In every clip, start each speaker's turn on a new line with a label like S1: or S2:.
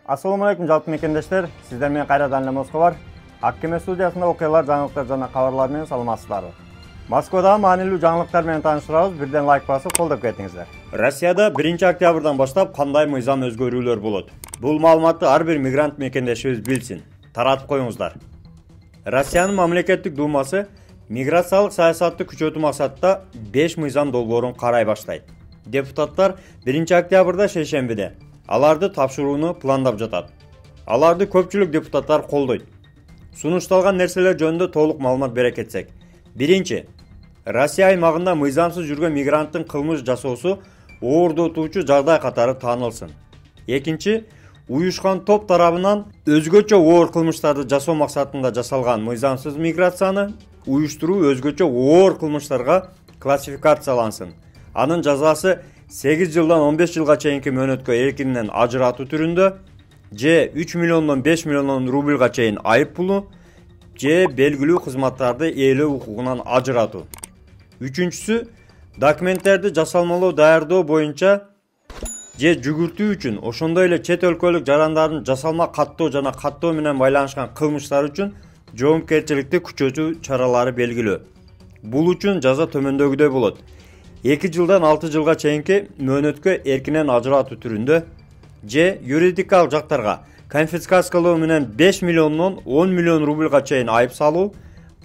S1: Assalamu alaikum жалпы мекендештер. Сиздер менен кайрадан эле Москва бар. Аккеме студиясында окуялар, жаңылыктар жана кабарлар менен саламатсыздарбы. Москвадагы маанилүү жаңылыктар менен тааныштырабыз. Бирден лайк басып, колдоп кетиңиздер. Россияда 1-октябрдан баштап кандай мыйзам өзгөрүүлөр болот? Бул маалыматты ар бир мигрант мекендешибиз билсин. Таратып коюңуздар. Россиянын мамлекеттик думасы миграциялык саясатты күчөтүү максатында 5 мыйзам долбоорун карай баштайт. Депутаттар 1-октябрда шейшембиде аларды тапшырууну пландап жатат. Аларды көпчүлүк депутаттар колдойт. Сунушталган нерселер жөнүндө толук маалымат бере кетсек. Биринчи, Россия аймагында мыйзамсыз жүргөн мигранттын кылмыш жасоосу оордотуучу жагдай катары таанылсын. Экинчи, уюшкан топ тарабынан өзгөчө оор кылмыштарды жасоо максатында жасалган мыйзамсыз миграцияны уюштуруу өзгөчө оор кылмыштарга классификациялансын. Анын жазасы 8 жылдан 15 жылга чейинки мөөнөткө эркинен ажыратуу түрүндө, же 3 миллиондон 5 миллион рубльга чейин айып пулу, же белгилүү кызматтарды ээлөө укугунан ажыратуу. Үчүнчүсү, документтерди жасалмалоо даярдоо боюнча же жүгүртүү үчүн, ошондой эле чет өлкөлүк жарандардын жасалма каттоо жана каттоо менен байланышкан кылмыштар үчүн жоопкерчиликти күчөтүү чаралары белгилүү. Бул үчүн жаза төмөндөгүдөй болот. 2 жылдан 6 жылга чейинки мөөнөткө эркинен ажыратуу түрүндө, же юридикалык жактарга конфискациялоо менен 5 миллиондон 10 миллион рубльга чейин айып салуу,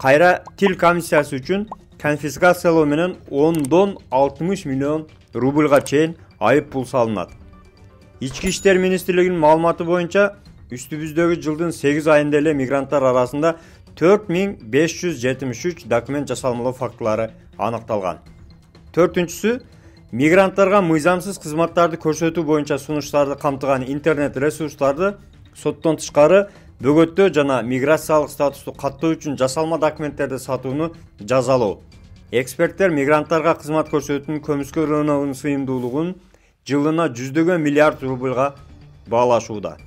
S1: кайра тил комиссиясы үчүн конфискациялоо менен 10дон 60 миллион рубльга чейин айып пул салынат. Ички иштер министрлигинин маалыматы боюнча, үстүбүздөгү жылдын 8 айында эле мигранттар арасында 4573 документ жасалмалоо фактылары аныкталган. Төртүнчүсү, мигранттарга мыйзамсыз кызматтарды көрсөтүү боюнча сунуштарды камтыган интернет ресурстарды соттон тышкары бөгөттөө жана миграциялык статусту каттоо үчүн жасалма документтерди сатууну жазалоо. Эксперттер мигранттарга кызмат көрсөтүүнүн көмүскө рыногунун сыйымдуулугун жылына жүздөгөн миллиард рубльга баалашууда.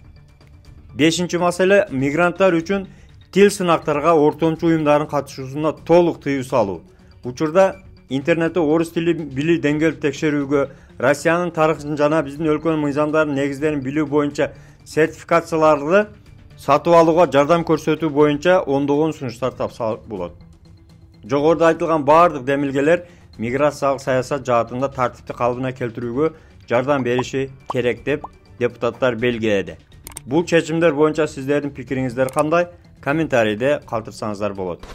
S1: Бешинчи маселе, мигранттар үчүн тил сынактарга ортомчу уюмдардын катышуусуна толук тыюу салуу. Учурда интернетте орус тили билүү деңгээлин текшерүүгө, Россиянын тарыхын жана биздин өлкөнүн мыйзамдарын негиздерин билүү боюнча сертификацияларды сатып алууга жардам көрсөтүү боюнча ондогон сунуштар тапса болот. Жогоруда айтылган баардык демилгелер миграциялык саясат жаатында тартипти калыбына келтирүүгө жардам бериши керек деп депутаттар белгиледи. Бул чечимдер боюнча сиздердин пикириңиздер кандай? Комментарийде калтырсаңыздар болот.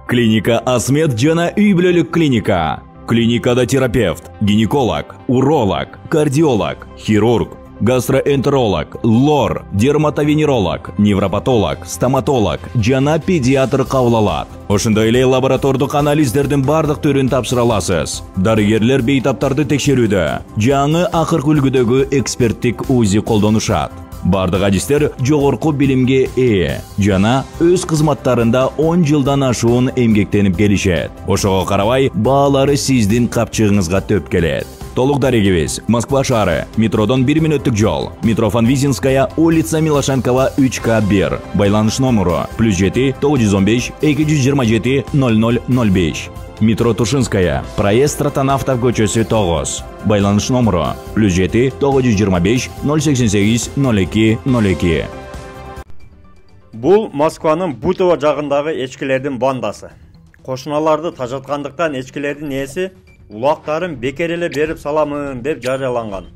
S2: Клиника Асмед жана үй бүлөлүк клиника. Клиникада терапевт, гинеколог, уролог, кардиолог, хирург, гастроэнтеролог, лор, дерматовенеролог, невропатолог, стоматолог жана педиатр кабыл алат. Ошондой эле лаборатордук анализдердин бардык түрүн тапшыра аласыз. Дарыгерлер бейтаптарды текшерүүдө, жаңы акыркы үлгүдөгү эксперттик УЗИ колдонушат. Бардык адистер жогорку билимге ээ жана өз кызматтарында 10 жылдан ашуун эмгектенип келишет. Ошого карабай, баалары сиздин капчыгыңызга төп келет. Толук дарегибиз Москва шаары, метродон 1 мүнөттүк жол, метро Фанвизинская, улица Милошенкова 3К1. Байланыш номеру +7 915 227 0005. Метро Тушинская, проезд Стратонавтов көчөсү 9. Байланыш номеру +7 925 088 02 02.
S1: Бул Москванын Бутово жагындагы эчкилердин бандасы. Кошуналарды тажаткандыктан эчкилердин ээси улактарын бекер эле берип саламын деп жарыяланган.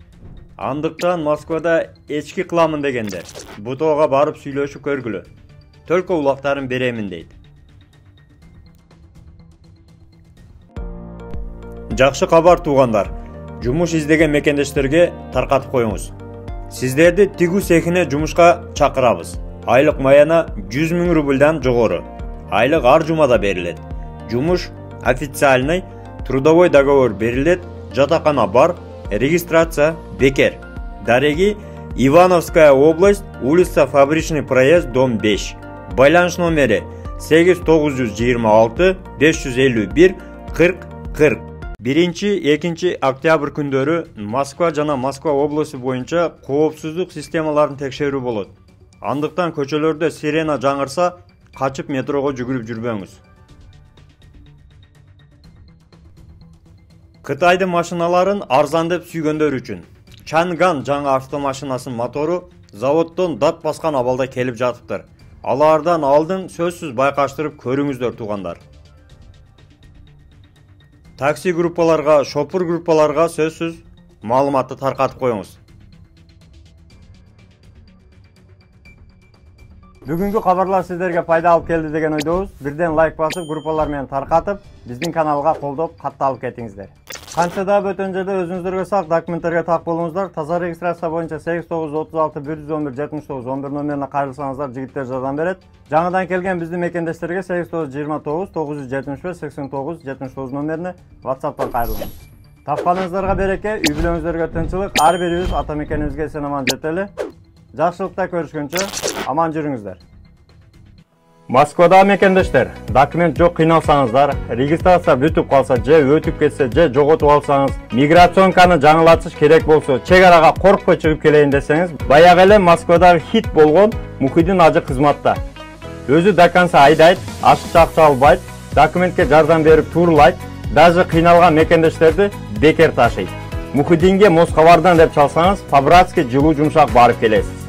S1: Андыктан Москвада эчки кыламын дегенде Бутового барып сүйлөшүп көргүлө. Төлкө улактарын беремин дейт. Жакшы кабар туугандар. Жумуш издеген мекендештерге таркатып коюңуз. Сиздерди тигүү цехине жумушка чакырабыз. Айлык маяна 100 000 рубльдан жогору. Айлык ар жумада берилет. Жумуш официальный, трудовой договор берилет, жатакана бар, регистрация бекер. Дареги Ивановская область, улица Фабричный проезд, дом 5. Байланыш номери 8926 551 40 40. 1-2 октябрь күндөрү Москва жана Москва областы боюнча коопсуздук системаларын текшерүү болот. Андыктан көчөлөрдө сирена жаңырса, качып метрого жүгүрүп жүрбөңүз. Кытайдын машиналарын арзан деп сүйгөндөр үчүн Чанган жаңы автомашинасынын мотору заводтон дат баскан абалда келип жатыптыр. Алардан алдын сөзсүз байкаштырып көрүңүздөр туугандар. Такси группаларга, шопур группаларга сөзсүз маалыматты таркатып коюңуз. Бүгүнкү кабарлар сиздерге пайда алып келди деген ойдобуз. Бирден лайк басып, группалар менен таркатып, биздин каналга колдоп, катталып кетиңиздер. Канча да бөтөн жерде өзүңүздөргө сак документтерге так болуңуздар. Таза регистрация боюнча 8936 111 79 11 номерине кайрылсаңыздар, жигиттер жардам берет. Жаңыдан келген биздин мекендештерге 8929 975 89 79 номерине WhatsApp'тан кайрылыңыз. Тапканыңыздарга береке, үй бүлөңүздөргө тынчылык, ар бирибиз ата мекенибизге эсен аман жетели. Жакшылыкта көрүшкөнчө аман жүрүңүздөр. Москвада мекендештер, документ жок кыйналсаңыздар, регистрация бүтүп калса же өтүп кетсе же жоготуп алсаңыз, миграционканы жаңылатыш керек болсо, чек арага коркпой чыгып келейин десеңиз, баягы эле Москвада хит болгон Мухиддин ажы кызматта. Өзү до конца айдайт, ашыкча акча албайт, документке жардам берип турлайт, даже кыйналган мекендештерди бекер ташыйт. Мухиддинге Москвардан деп чалсаңыз, по-братски жылуу жумшак барып келесиз.